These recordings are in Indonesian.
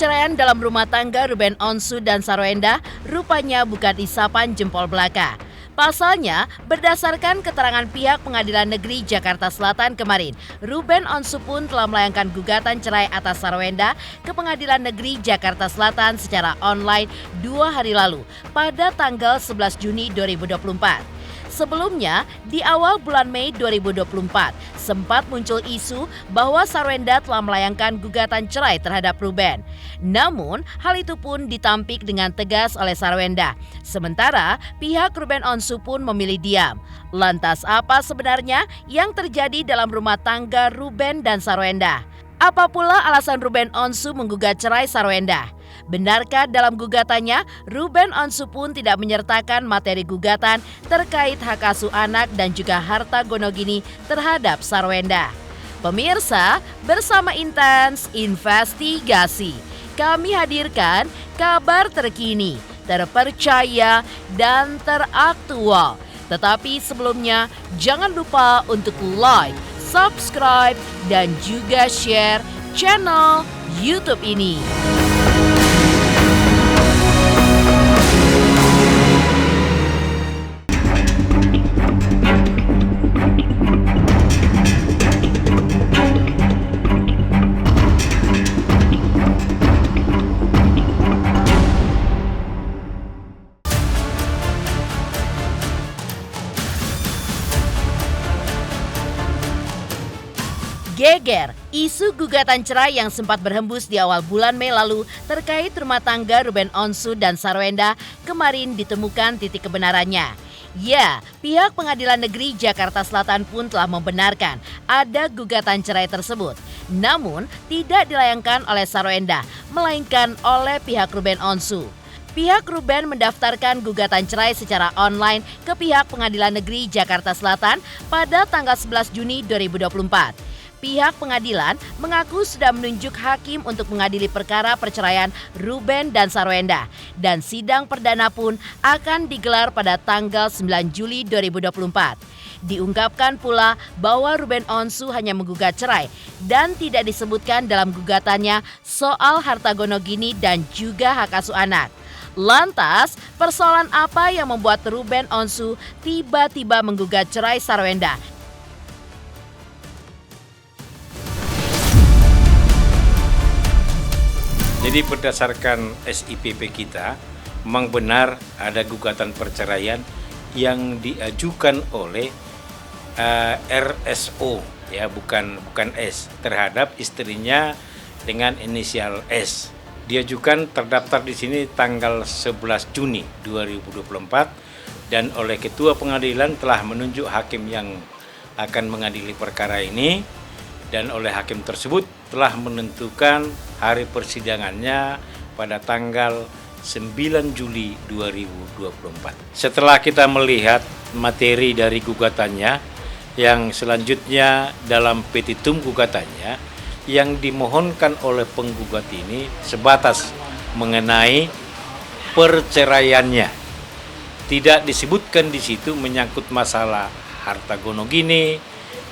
Perceraian dalam rumah tangga Ruben Onsu dan Sarwenda rupanya bukan isapan jempol belaka. Pasalnya, berdasarkan keterangan pihak Pengadilan Negeri Jakarta Selatan kemarin, Ruben Onsu pun telah melayangkan gugatan cerai atas Sarwenda ke Pengadilan Negeri Jakarta Selatan secara online 2 hari lalu pada tanggal 11 Juni 2024. Sebelumnya, di awal bulan Mei 2024, sempat muncul isu bahwa Sarwenda telah melayangkan gugatan cerai terhadap Ruben. Namun, hal itu pun ditampik dengan tegas oleh Sarwenda. Sementara, pihak Ruben Onsu pun memilih diam. Lantas apa sebenarnya yang terjadi dalam rumah tangga Ruben dan Sarwenda? Apa pula alasan Ruben Onsu menggugat cerai Sarwenda? Benarkah dalam gugatannya, Ruben Onsu pun tidak menyertakan materi gugatan terkait hak asuh anak dan juga harta gonogini terhadap Sarwenda? Pemirsa, bersama Intens Investigasi, kami hadirkan kabar terkini, terpercaya, dan teraktual. Tetapi sebelumnya, jangan lupa untuk like, subscribe, dan juga share channel YouTube ini. Geger, isu gugatan cerai yang sempat berhembus di awal bulan Mei lalu terkait rumah tangga Ruben Onsu dan Sarwenda kemarin ditemukan titik kebenarannya. Ya, pihak Pengadilan Negeri Jakarta Selatan pun telah membenarkan ada gugatan cerai tersebut. Namun, tidak dilayangkan oleh Sarwenda, melainkan oleh pihak Ruben Onsu. Pihak Ruben mendaftarkan gugatan cerai secara online ke pihak Pengadilan Negeri Jakarta Selatan pada tanggal 11 Juni 2024. Pihak pengadilan mengaku sudah menunjuk hakim untuk mengadili perkara perceraian Ruben dan Sarwenda, dan sidang perdana pun akan digelar pada tanggal 9 Juli 2024. Diungkapkan pula bahwa Ruben Onsu hanya menggugat cerai dan tidak disebutkan dalam gugatannya soal harta gonogini dan juga hak asuh anak. Lantas, persoalan apa yang membuat Ruben Onsu tiba-tiba menggugat cerai Sarwenda? Jadi berdasarkan SIPP kita, memang benar ada gugatan perceraian yang diajukan oleh RSO, ya bukan S, terhadap istrinya dengan inisial S. Diajukan terdaftar di sini tanggal 11 Juni 2024 dan oleh Ketua Pengadilan telah menunjuk hakim yang akan mengadili perkara ini, dan oleh hakim tersebut telah menentukan hari persidangannya pada tanggal 9 Juli 2024. Setelah kita melihat materi dari gugatannya, yang selanjutnya dalam petitum gugatannya, yang dimohonkan oleh penggugat ini sebatas mengenai perceraiannya. Tidak disebutkan di situ menyangkut masalah harta gonogini,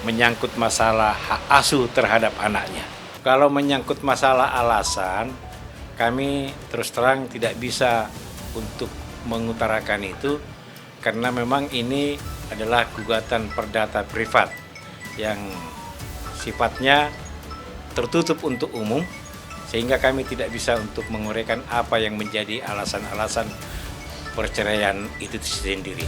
menyangkut masalah hak asuh terhadap anaknya. Kalau menyangkut masalah alasan, kami terus terang tidak bisa untuk mengutarakan itu karena memang ini adalah gugatan perdata privat yang sifatnya tertutup untuk umum, sehingga kami tidak bisa untuk menguraikan apa yang menjadi alasan-alasan perceraian itu sendiri.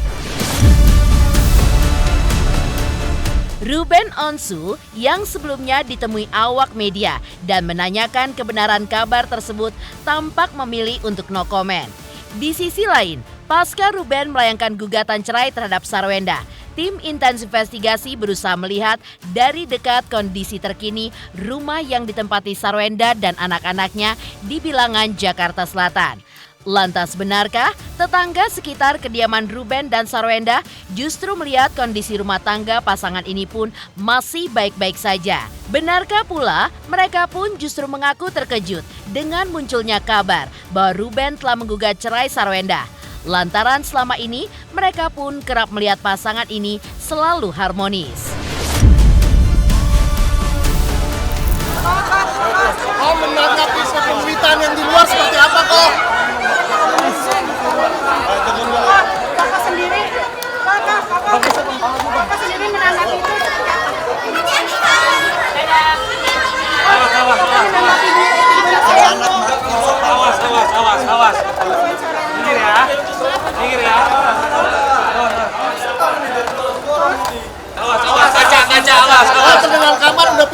Ruben Onsu yang sebelumnya ditemui awak media dan menanyakan kebenaran kabar tersebut tampak memilih untuk no comment. Di sisi lain, pasca Ruben melayangkan gugatan cerai terhadap Sarwenda, tim Intens Investigasi berusaha melihat dari dekat kondisi terkini rumah yang ditempati Sarwenda dan anak-anaknya di Bilangan, Jakarta Selatan. Lantas benarkah tetangga sekitar kediaman Ruben dan Sarwenda justru melihat kondisi rumah tangga pasangan ini pun masih baik-baik saja? Benarkah pula mereka pun justru mengaku terkejut dengan munculnya kabar bahwa Ruben telah menggugat cerai Sarwenda? Lantaran selama ini mereka pun kerap melihat pasangan ini selalu harmonis. Menanggapi pemerintahan yang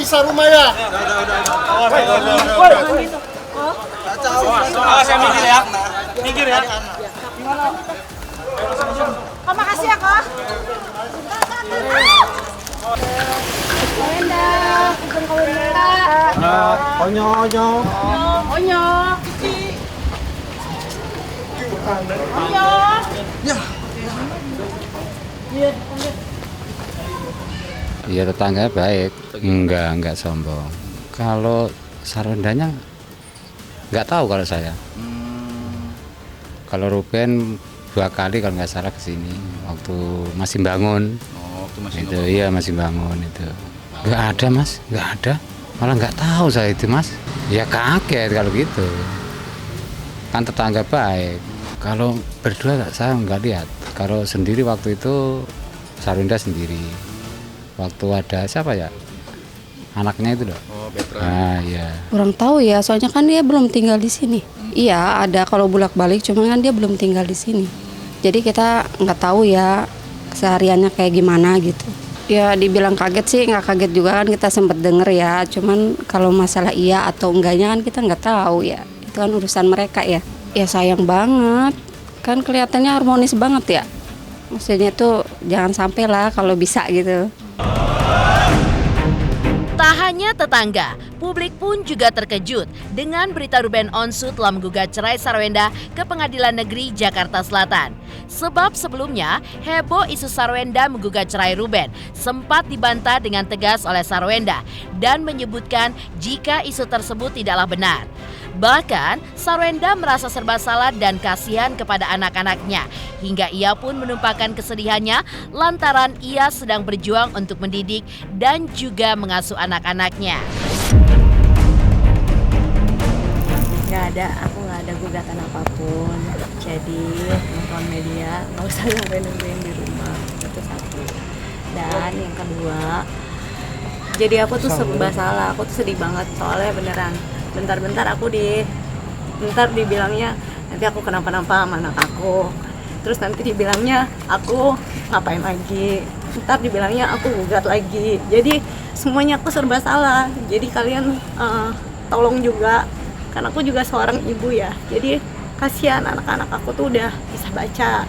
bisa rumah ya. Saya minggir ya. Minggir ya. Oh, makasih ya, Kak. Kawenda, bukan kawenda. Onyo. Onyo. Onyo. Iya, tetangga baik, enggak sombong. Kalau Sarwendanya nggak tahu kalau saya. Kalau Ruben 2 kali kalau nggak salah kesini waktu masih bangun. Itu iya masih bangun itu. Nggak ada mas, nggak ada. Malah nggak tahu saya itu mas. Ya kaget kalau gitu. Kan tetangga baik. Kalau berdua saya nggak lihat. Kalau sendiri waktu itu Sarwenda sendiri. Waktu ada siapa ya? Anaknya itu loh. Oh, Petra. Ah iya. Kurang tahu ya, soalnya kan dia belum tinggal di sini. Iya, ada kalau bolak-balik, cuma kan dia belum tinggal di sini. Jadi kita nggak tahu ya kesehariannya kayak gimana gitu. Ya dibilang kaget sih, nggak kaget juga kan, kita sempat denger ya. Cuman kalau masalah iya atau enggaknya kan kita nggak tahu ya. Itu kan urusan mereka ya. Ya sayang banget, kan kelihatannya harmonis banget ya. Maksudnya tuh jangan sampai lah kalau bisa gitu. Tak hanya tetangga, publik pun juga terkejut dengan berita Ruben Onsu telah menggugat cerai Sarwenda ke Pengadilan Negeri Jakarta Selatan. Sebab sebelumnya, heboh isu Sarwenda menggugat cerai Ruben sempat dibantah dengan tegas oleh Sarwenda dan menyebutkan jika isu tersebut tidaklah benar. Bahkan, Sarwenda merasa serba salah dan kasihan kepada anak-anaknya, hingga ia pun menumpahkan kesedihannya lantaran ia sedang berjuang untuk mendidik dan juga mengasuh anak-anaknya. Nggak ada, aku nggak ada gugatan apapun. Jadi nonton media nggak usah sampai nungguin di rumah, itu satu. Dan yang kedua, jadi aku tuh serba salah, aku tuh sedih banget soalnya beneran. Bentar-bentar bentar dibilangnya nanti aku kenapa-napa sama anak aku. Terus nanti dibilangnya aku ngapain lagi. Ntar dibilangnya aku gugat lagi. Jadi semuanya aku serba salah. Jadi kalian tolong juga. Karena aku juga seorang ibu ya. Jadi kasihan anak-anak aku tuh udah bisa baca.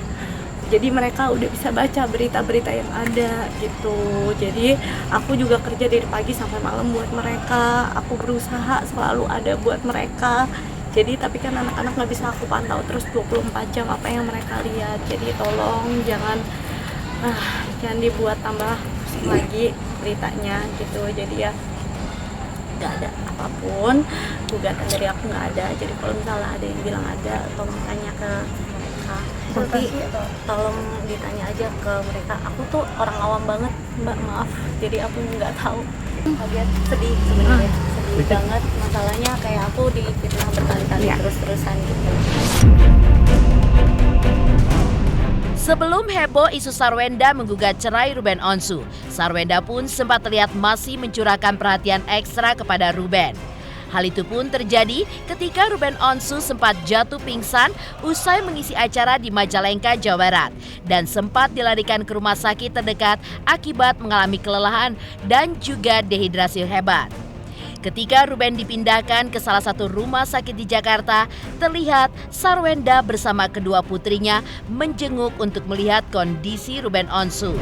Jadi mereka udah bisa baca berita-berita yang ada gitu. Jadi aku juga kerja dari pagi sampai malam buat mereka. Aku berusaha selalu ada buat mereka. Jadi tapi kan anak-anak nggak bisa aku pantau terus 24 jam apa yang mereka lihat. Jadi tolong jangan dibuat tambah pusing lagi beritanya gitu. Jadi ya nggak ada apapun, gugatan dari aku nggak ada. Jadi kalau misalnya ada yang bilang ada, tolong tanya ke mereka. Nanti tolong ditanya aja ke mereka. Aku tuh orang awam banget mbak, maaf. Jadi aku nggak tahu. Kaget, sedih sebenarnya, sedih banget. Masalahnya kayak aku difitnah berkali-kali terus-terusan gitu. Sebelum heboh isu Sarwenda menggugat cerai Ruben Onsu, Sarwenda pun sempat terlihat masih mencurahkan perhatian ekstra kepada Ruben. Hal itu pun terjadi ketika Ruben Onsu sempat jatuh pingsan usai mengisi acara di Majalengka, Jawa Barat, dan sempat dilarikan ke rumah sakit terdekat akibat mengalami kelelahan dan juga dehidrasi hebat. Ketika Ruben dipindahkan ke salah satu rumah sakit di Jakarta, terlihat Sarwenda bersama kedua putrinya menjenguk untuk melihat kondisi Ruben Onsu.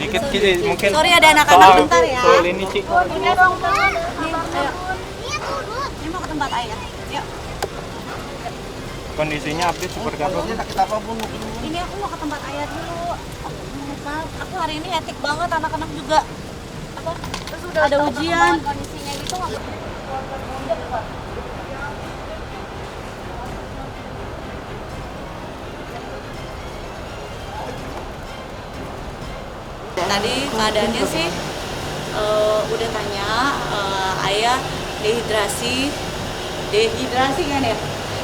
Dikit Ci, mungkin. Sorry ada anak-anak bentar ya. Soal ini Ci. Ini mau ke tempat air. Yuk. Kondisinya update seperti apa? Ini aku mau ke tempat ayah dulu. Aku hari ini hektik banget, anak-anak juga terus udah ada ujian. Kondisinya gitu tadi keadaannya sih udah tanya ayah dehidrasi kan ya,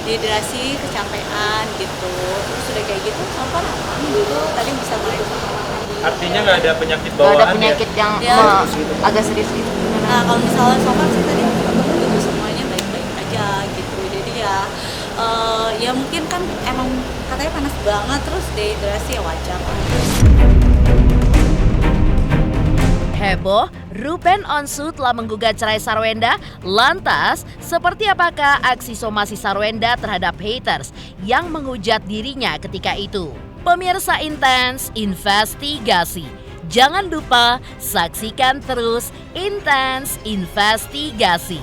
dehidrasi, kecapean gitu, terus udah kayak gitu apa gitu tadi bisa main. Artinya nggak ada penyakit Nggak bawaan ada penyakit yang agak serius gitu. Nah kalau misalnya sopan sih tadi itu semuanya baik-baik aja gitu. Jadi ya mungkin kan emang katanya panas banget terus dehidrasi ya wajar lah. Heboh, Ruben Onsu telah menggugat cerai Sarwenda. Lantas, seperti apakah aksi somasi Sarwenda terhadap haters yang menghujat dirinya ketika itu? Pemirsa Intens Investigasi. Jangan lupa saksikan terus Intens Investigasi.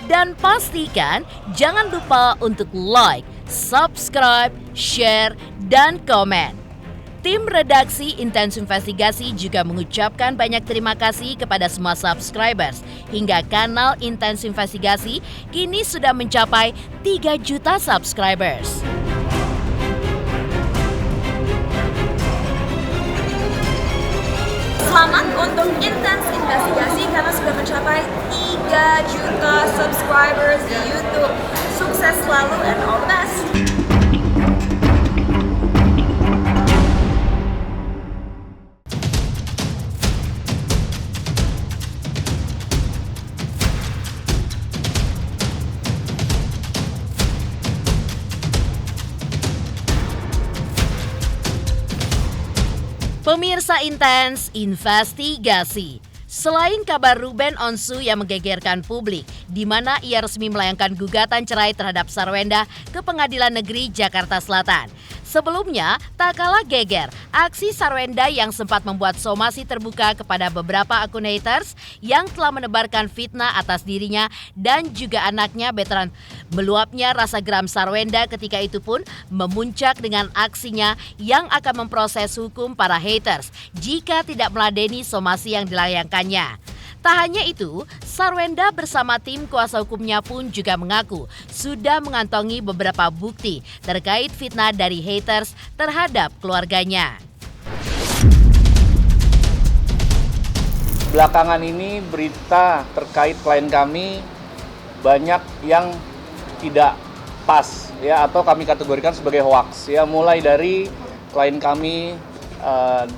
Dan pastikan jangan lupa untuk like, subscribe, share, dan komen. Tim redaksi Intens Investigasi juga mengucapkan banyak terima kasih kepada semua subscribers hingga kanal Intens Investigasi kini sudah mencapai 3 juta subscribers. Selamat untuk Intens Investigasi karena sudah mencapai 3 juta subscribers di YouTube. Sukses selalu and all the best. Pemirsa Intens Investigasi. Selain kabar Ruben Onsu yang menggegerkan publik, di mana ia resmi melayangkan gugatan cerai terhadap Sarwenda ke Pengadilan Negeri Jakarta Selatan. Sebelumnya, tak kalah geger, aksi Sarwenda yang sempat membuat somasi terbuka kepada beberapa akun haters yang telah menebarkan fitnah atas dirinya dan juga anaknya Veteran. Meluapnya rasa geram Sarwenda ketika itu pun memuncak dengan aksinya yang akan memproses hukum para haters jika tidak meladeni somasi yang dilayangkannya. Tak hanya itu, Sarwenda bersama tim kuasa hukumnya pun juga mengaku sudah mengantongi beberapa bukti terkait fitnah dari haters terhadap keluarganya. Belakangan ini berita terkait klien kami banyak yang tidak pas ya, atau kami kategorikan sebagai hoax ya, mulai dari klien kami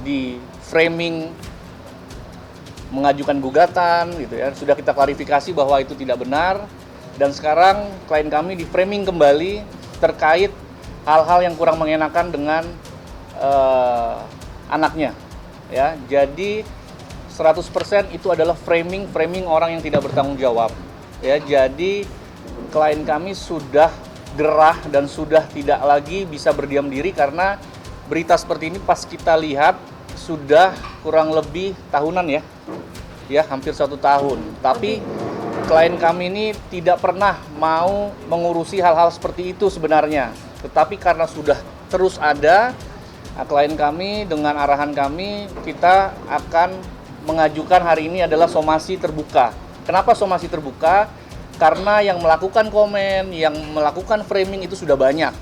di framing mengajukan gugatan gitu ya, sudah kita klarifikasi bahwa itu tidak benar, dan sekarang klien kami di framing kembali terkait hal-hal yang kurang mengenakan dengan anaknya ya. Jadi 100% itu adalah framing orang yang tidak bertanggung jawab ya. Jadi klien kami sudah gerah dan sudah tidak lagi bisa berdiam diri karena berita seperti ini pas kita lihat sudah kurang lebih tahunan ya, hampir 1 tahun. Tapi klien kami ini tidak pernah mau mengurusi hal-hal seperti itu sebenarnya. Tetapi karena sudah terus ada, klien kami dengan arahan kami, kita akan mengajukan hari ini adalah somasi terbuka. Kenapa somasi terbuka? Karena yang melakukan komen, yang melakukan framing itu sudah banyak.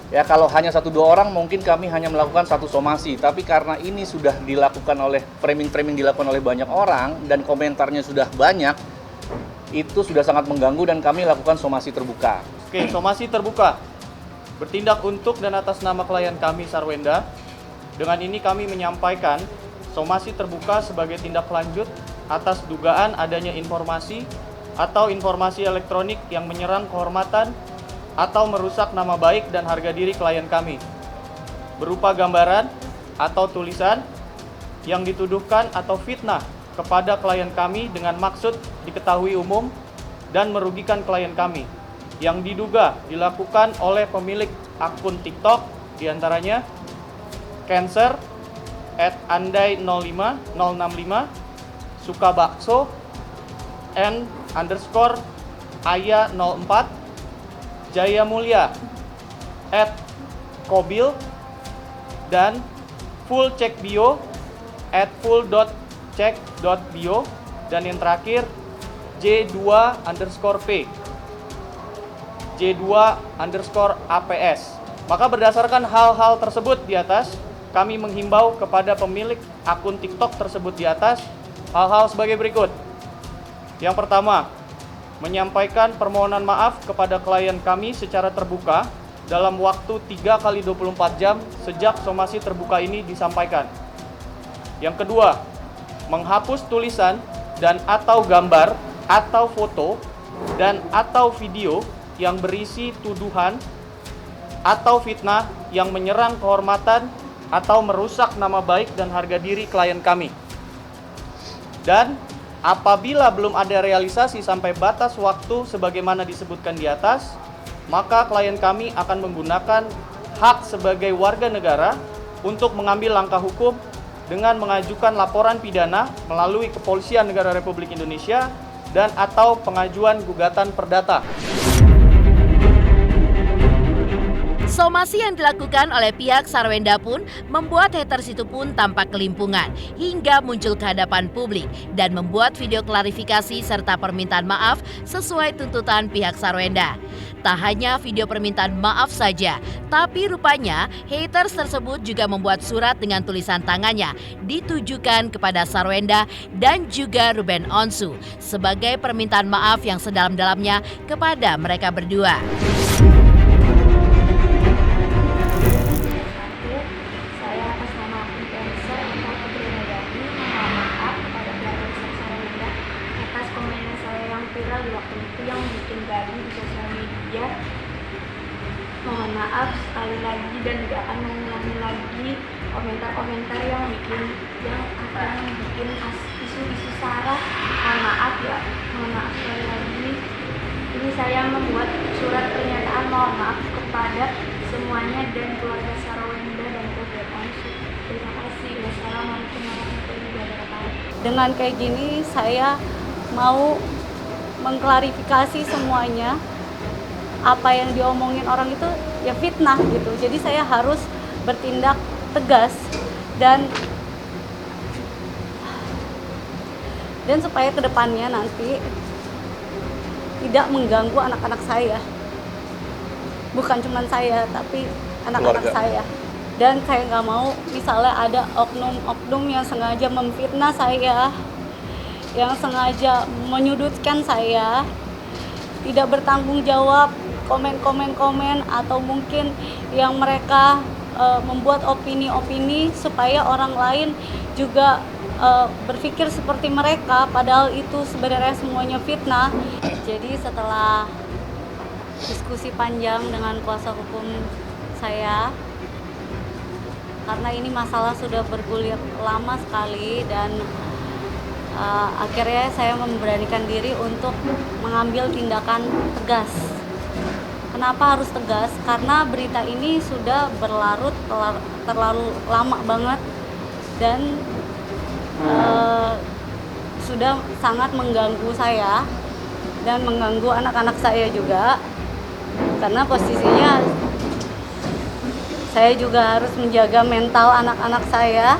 Ya, kalau hanya 1-2 orang mungkin kami hanya melakukan 1 somasi, tapi karena ini sudah dilakukan oleh framing dilakukan oleh banyak orang dan komentarnya sudah banyak, itu sudah sangat mengganggu dan kami lakukan somasi terbuka. Oke, somasi terbuka. Bertindak untuk dan atas nama klien kami Sarwenda. Dengan ini kami menyampaikan somasi terbuka sebagai tindak lanjut atas dugaan adanya informasi atau informasi elektronik yang menyerang kehormatan atau merusak nama baik dan harga diri klien kami, berupa gambaran atau tulisan yang dituduhkan atau fitnah kepada klien kami dengan maksud diketahui umum dan merugikan klien kami, yang diduga dilakukan oleh pemilik akun TikTok, diantaranya Cancer @andai05065, Sukabakso, _aya04, Jaya Mulia @kobil, dan fullcheckbio @full.check.bio, dan yang terakhir J2_P J2_APS. Maka berdasarkan hal-hal tersebut di atas, kami menghimbau kepada pemilik akun TikTok tersebut di atas hal-hal sebagai berikut. Yang pertama, menyampaikan permohonan maaf kepada klien kami secara terbuka dalam waktu 3 kali 24 jam sejak somasi terbuka ini disampaikan. Yang kedua, menghapus tulisan dan atau gambar atau foto dan atau video yang berisi tuduhan atau fitnah yang menyerang kehormatan atau merusak nama baik dan harga diri klien kami. Dan apabila belum ada realisasi sampai batas waktu sebagaimana disebutkan di atas, maka klien kami akan menggunakan hak sebagai warga negara untuk mengambil langkah hukum dengan mengajukan laporan pidana melalui Kepolisian Negara Republik Indonesia dan atau pengajuan gugatan perdata. Somasi yang dilakukan oleh pihak Sarwenda pun membuat haters itu pun tampak kelimpungan hingga muncul ke hadapan publik dan membuat video klarifikasi serta permintaan maaf sesuai tuntutan pihak Sarwenda. Tak hanya video permintaan maaf saja, tapi rupanya haters tersebut juga membuat surat dengan tulisan tangannya ditujukan kepada Sarwenda dan juga Ruben Onsu sebagai permintaan maaf yang sedalam-dalamnya kepada mereka berdua. Di waktu itu yang bikin gaduh di sosial media. Mohon maaf sekali lagi dan tidak akan mengulangi lagi komentar-komentar yang bikin isu-isu sara. Mohon maaf ya, mohon maaf sekali lagi. Ini saya membuat surat pernyataan mohon maaf kepada semuanya dan keluarga Sarwenda dan Ruben Onsu. Terima kasih. Wassalamualaikum warahmatullahi wabarakatuh. Dengan kayak gini saya mau mengklarifikasi semuanya. Apa yang diomongin orang itu ya fitnah gitu. Jadi saya harus bertindak tegas dan supaya kedepannya nanti tidak mengganggu anak-anak saya. Bukan cuma saya, tapi anak-anak saya. Dan saya nggak mau misalnya ada oknum-oknum yang sengaja memfitnah saya, yang sengaja menyudutkan saya, tidak bertanggung jawab, komen atau mungkin yang mereka membuat opini-opini supaya orang lain juga berpikir seperti mereka, padahal itu sebenarnya semuanya fitnah. Jadi setelah diskusi panjang dengan kuasa hukum saya, karena ini masalah sudah bergulir lama sekali dan akhirnya saya memberanikan diri untuk mengambil tindakan tegas. Kenapa harus tegas? Karena berita ini sudah berlarut terlalu lama banget dan sudah sangat mengganggu saya dan mengganggu anak-anak saya juga. Karena posisinya saya juga harus menjaga mental anak-anak saya.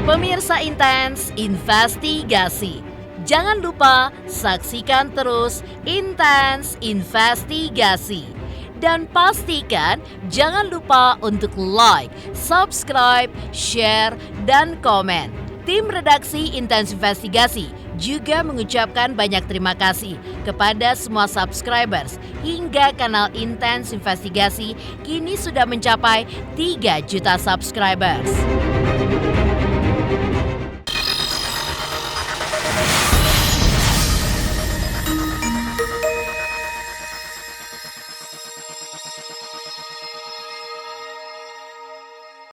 Pemirsa Intens Investigasi, jangan lupa saksikan terus Intens Investigasi. Dan pastikan jangan lupa untuk like, subscribe, share, dan komen. Tim redaksi Intens Investigasi juga mengucapkan banyak terima kasih kepada semua subscribers hingga kanal Intens Investigasi kini sudah mencapai 3 juta subscribers.